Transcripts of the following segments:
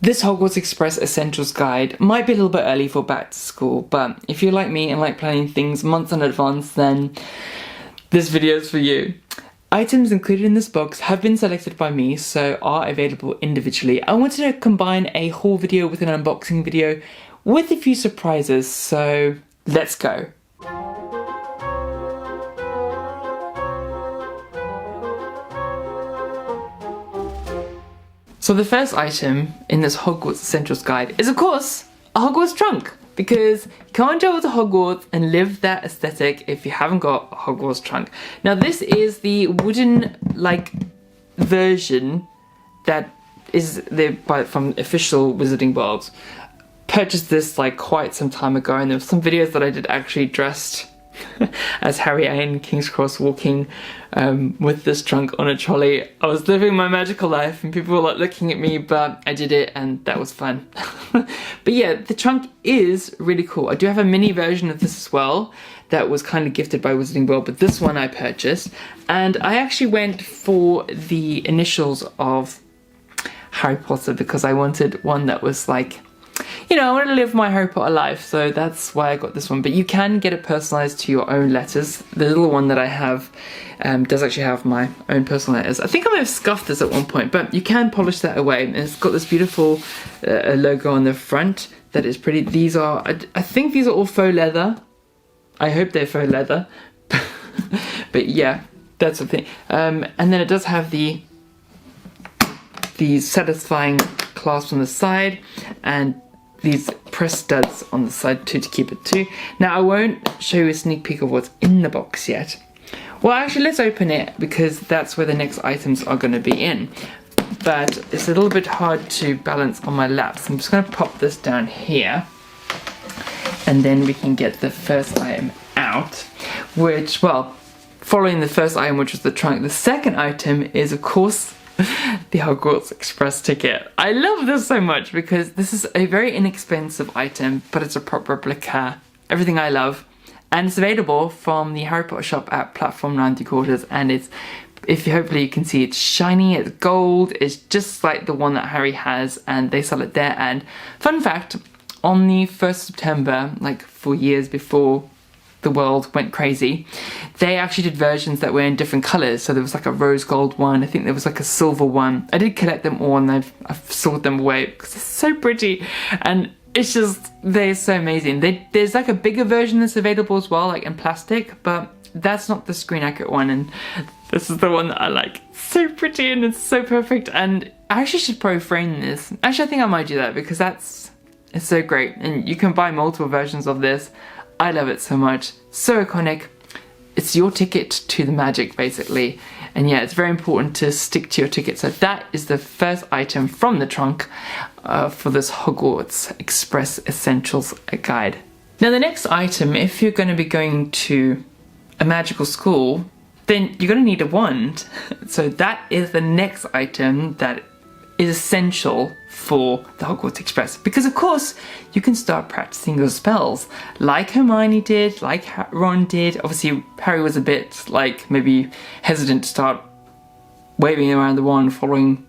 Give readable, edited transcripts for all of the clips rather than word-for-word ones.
This Hogwarts Express Essentials Guide might be a little bit early for back to school, but if you're like me and like planning things months in advance, then this video is for you. Items included in this box have been selected by me, so are available individually. I wanted to combine a haul video with an unboxing video with a few surprises, so let's go. So the first item in this Hogwarts Essentials Guide is, of course, a Hogwarts trunk, because you can't travel to Hogwarts and live that aesthetic if you haven't got a Hogwarts trunk. Now this is the wooden version that is from official Wizarding World. Purchased this quite some time ago, and there were some videos that I did actually dressed as Harry in King's Cross, walking with this trunk on a trolley. I was living my magical life and people were looking at me, but I did it and that was fun. But yeah, the trunk is really cool. I do have a mini version of this as well that was kind of gifted by Wizarding World, but this one I purchased, and I actually went for the initials of Harry Potter because I wanted one that was I want to live my Harry Potter life, so that's why I got this one. But you can get it personalised to your own letters. The little one that I have does actually have my own personal letters. I think I might have scuffed this at one point, but you can polish that away. And it's got this beautiful logo on the front that is pretty. These are, I think these are all faux leather. I hope they're faux leather. But yeah, that's the thing. And then it does have the satisfying clasp on the side, and these press studs on the side too to keep it too. Now I won't show you a sneak peek of what's in the box yet. Well, actually let's open it because that's where the next items are going to be in. But it's a little bit hard to balance on my lap, so I'm just going to pop this down here. And then we can get the first item out, which, well, following the first item, which was the trunk, the second item is, of course, the Hogwarts Express ticket. I love this so much because this is a very inexpensive item, but it's a prop replica, everything I love, and it's available from the Harry Potter shop at Platform 9¾ and it's, hopefully you can see, it's shiny, it's gold, it's just like the one that Harry has, and they sell it there. And fun fact, on the 1st of September, 4 years before the world went crazy, they actually did versions that were in different colours. So there was a rose gold one, I think there was a silver one. I did collect them all and I've sold them away because they're so pretty, and it's just, they're so amazing. There's a bigger version that's available as well, in plastic, but that's not the screen accurate one, and this is the one that I like. So pretty and it's so perfect, and I actually should probably frame this. Actually, I think I might do that because it's so great, and you can buy multiple versions of this. I love it so much, so iconic. It's your ticket to the magic, basically. And yeah, it's very important to stick to your ticket. So that is the first item from the trunk for this Hogwarts Express Essentials Guide. Now the next item, if you're going to be going to a magical school, then you're going to need a wand. So that is the next item that is essential for the Hogwarts Express, because of course you can start practicing your spells like Hermione did, like Ron did. Obviously Harry was a bit maybe hesitant to start waving around the wand following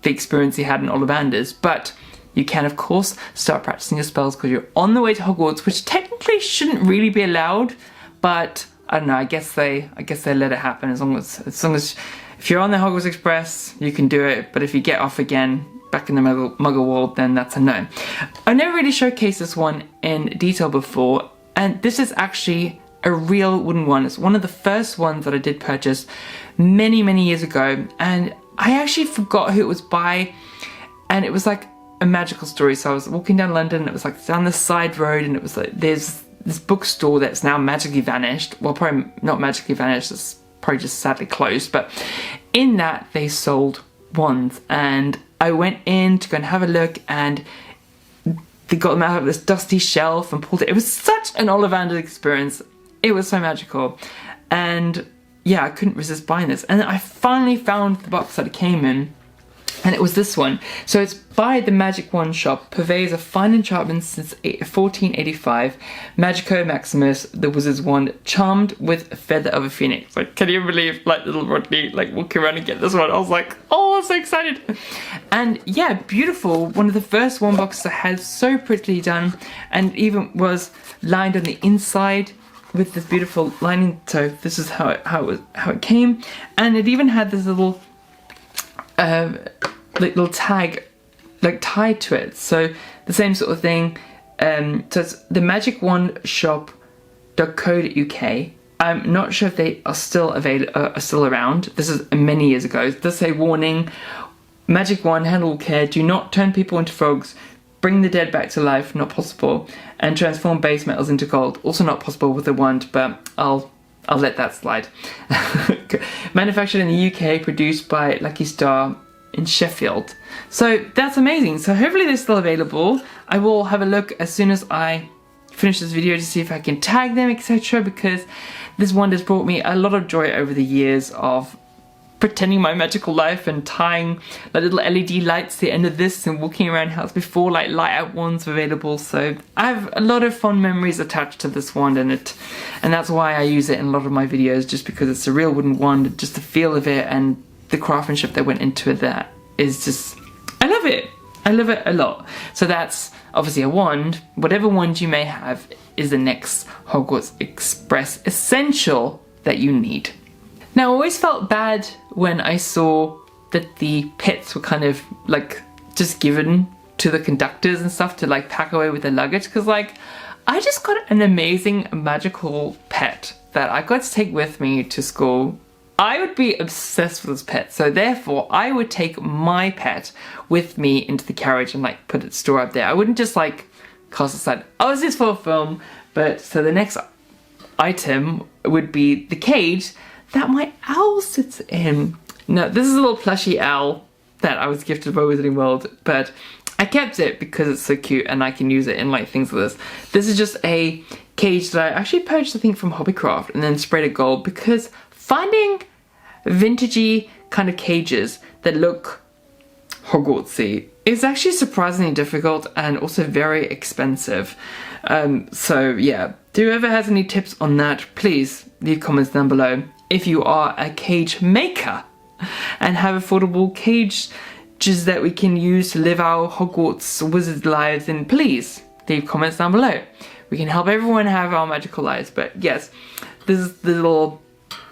the experience he had in Ollivanders, but you can of course start practicing your spells because you're on the way to Hogwarts, which technically shouldn't really be allowed, but I don't know, I guess they let it happen as long as if you're on the Hogwarts Express, you can do it, but if you get off again back in the Muggle world, then that's a no. I never really showcased this one in detail before, and this is actually a real wooden one. It's one of the first ones that I did purchase many, many years ago, and I actually forgot who it was by, and it was a magical story. So I was walking down London, and it was down the side road, and it was there's this bookstore that's now magically vanished. Well, probably not magically vanished, it's probably just sadly closed, but in that they sold wands, and I went in to go and have a look, and they got them out of this dusty shelf and pulled it. It was such an Ollivander experience. It was so magical, and yeah, I couldn't resist buying this. And I finally found the box that it came in, And it was this one. So it's by the Magic Wand Shop, purveyors of fine enchantments since 1485. Magico Maximus, the wizard's wand, charmed with a feather of a phoenix. Like, can you believe, like, little Rodney, like, walking around and get this one? I was like, oh, I'm so excited. And yeah, beautiful. One of the first wand boxes I had, so prettily done, and even was lined on the inside with this beautiful lining. So this is how it came, and it even had this little little tag like tied to it, so the same sort of thing. So it's the magicwandshop.co.uk. I'm not sure if they are still around. This is many years ago. It does say, warning, magic wand, handle with care, do not turn people into frogs, bring the dead back to life, not possible, and transform base metals into gold, also not possible with a wand, but I'll let that slide. Manufactured in the UK, produced by Lucky Star in Sheffield. So that's amazing. So hopefully they're still available. I will have a look as soon as I finish this video to see if I can tag them, etc., because this wand has brought me a lot of joy over the years of pretending my magical life and tying the little LED lights to the end of this and walking around house before like light out wands were available. So I have a lot of fond memories attached to this wand, and that's why I use it in a lot of my videos, just because it's a real wooden wand. Just the feel of it and the craftsmanship that went into it, that is just, I love it. I love it a lot. So that's obviously a wand. Whatever wand you may have is the next Hogwarts Express essential that you need. Now, I always felt bad when I saw that the pets were kind of like just given to the conductors and stuff to like pack away with their luggage, because like I just got an amazing magical pet that I got to take with me to school. I would be obsessed with this pet, so therefore I would take my pet with me into the carriage and like put it store up there. I wouldn't just like cast aside, oh, this is for a film. But so the next item would be the cage that my owl sits in. Now, this is a little plushy owl that I was gifted by Wizarding World, but I kept it because it's so cute and I can use it in like things like this. This is just a cage that I actually purchased, I think, from Hobbycraft and then sprayed it gold, because finding vintagey kind of cages that look Hogwartsy is actually surprisingly difficult and also very expensive. So yeah, whoever has any tips on that, please leave comments down below. If you are a cage maker and have affordable cages that we can use to live our Hogwarts wizard lives, then please leave comments down below. We can help everyone have our magical lives. But yes, this is the little,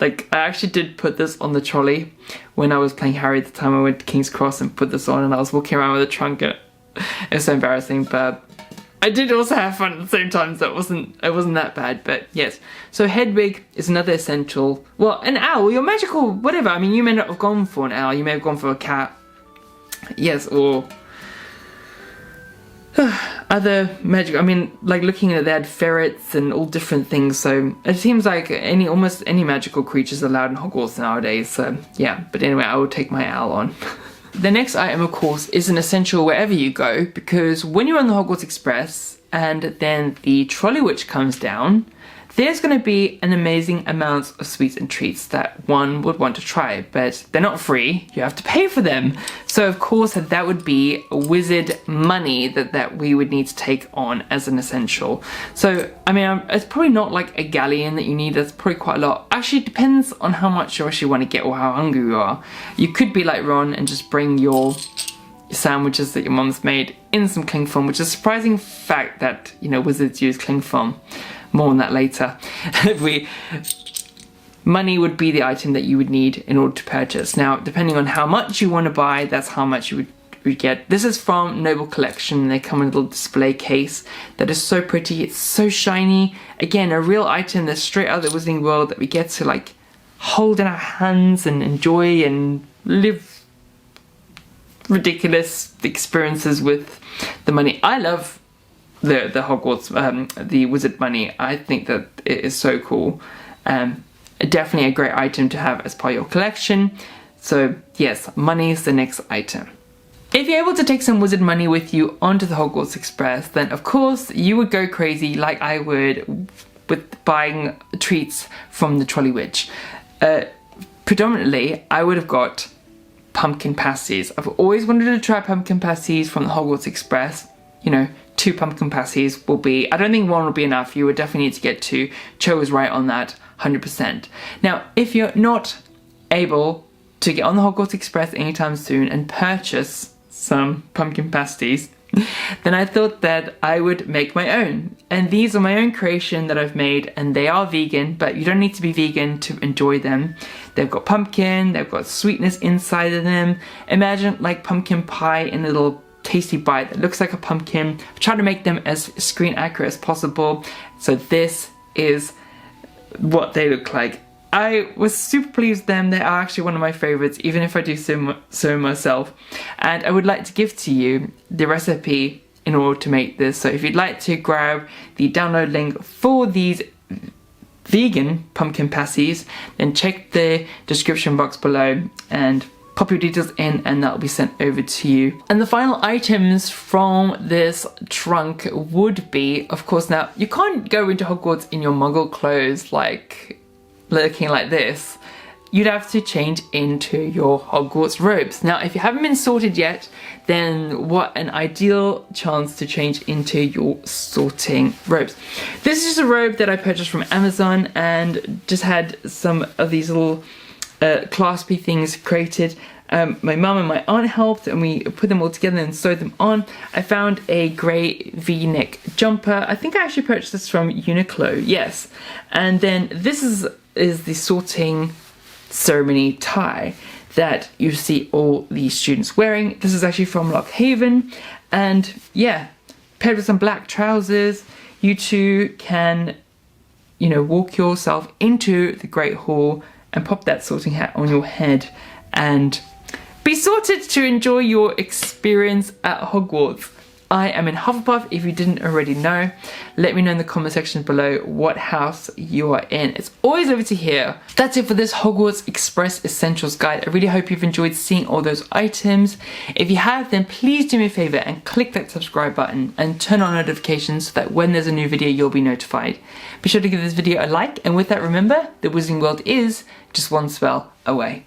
like, I actually did put this on the trolley when I was playing Harry at the time. I went to King's Cross and put this on, and I was walking around with a trunk, and it was so embarrassing, but I did also have fun at the same time, so it wasn't that bad. But yes, so Hedwig is another essential. Well, an owl, your magical whatever. I mean, you may not have gone for an owl, you may have gone for a cat, yes, or other magic. I mean, like looking at it, they had ferrets and all different things, so it seems like almost any magical creatures are allowed in Hogwarts nowadays. So yeah, but anyway, I will take my owl on. The next item, of course, is an essential wherever you go, because when you're on the Hogwarts Express and then the trolley witch comes down, there's going to be an amazing amount of sweets and treats that one would want to try, but they're not free, you have to pay for them. So of course that would be wizard money that we would need to take on as an essential. So I mean, it's probably not like a galleon that you need, that's probably quite a lot. Actually, it depends on how much you actually want to get or how hungry you are. You could be like Ron and just bring your sandwiches that your mom's made in some cling film, which is a surprising fact that, you know, wizards use cling film. More on that later. Money would be the item that you would need in order to purchase. Now, depending on how much you want to buy, that's how much you would get. This is from Noble Collection. They come in a little display case that is so pretty. It's so shiny. Again, a real item that's straight out of the Wizarding World that we get to like hold in our hands and enjoy and live ridiculous experiences with the money. I love the Hogwarts, the wizard money. I think that it is so cool. Definitely a great item to have as part of your collection. So yes, money is the next item. If you're able to take some wizard money with you onto the Hogwarts Express, then of course you would go crazy like I would with buying treats from the trolley witch. Predominantly, I would have got pumpkin pasties. I've always wanted to try pumpkin pasties from the Hogwarts Express. You know, 2 pumpkin pasties will be, I don't think 1 will be enough. You would definitely need to get 2. Cho was right on that, 100%. Now, if you're not able to get on the Hogwarts Express anytime soon and purchase some pumpkin pasties, then I thought that I would make my own. And these are my own creation that I've made, and they are vegan, but you don't need to be vegan to enjoy them. They've got pumpkin, they've got sweetness inside of them. Imagine like pumpkin pie in a little tasty bite that looks like a pumpkin. I've tried to make them as screen accurate as possible. So this is what they look like. I was super pleased with them. They are actually one of my favorites, even if I do so myself. And I would like to give to you the recipe in order to make this. So if you'd like to grab the download link for these vegan pumpkin pasties, then check the description box below and pop your details in, and that will be sent over to you. And the final items from this trunk would be, of course, now you can't go into Hogwarts in your Muggle clothes like looking like this. You'd have to change into your Hogwarts robes. Now, if you haven't been sorted yet, then what an ideal chance to change into your sorting robes. This is just a robe that I purchased from Amazon and just had some of these little claspy things created. My mum and my aunt helped, and we put them all together and sewed them on. I found a grey V-neck jumper. I think I actually purchased this from Uniqlo, yes. And then this is the sorting ceremony tie that you see all the students wearing. This is actually from Lockhaven, and yeah, paired with some black trousers, you two can, you know, walk yourself into the Great Hall and pop that sorting hat on your head and be sorted to enjoy your experience at Hogwarts. I am in Hufflepuff, if you didn't already know. Let me know in the comment section below what house you are in. It's always over to here. That's it for this Hogwarts Express Essentials guide. I really hope you've enjoyed seeing all those items. If you have, then please do me a favor and click that subscribe button and turn on notifications so that when there's a new video, you'll be notified. Be sure to give this video a like, and with that, remember, the Wizarding World is just one spell away.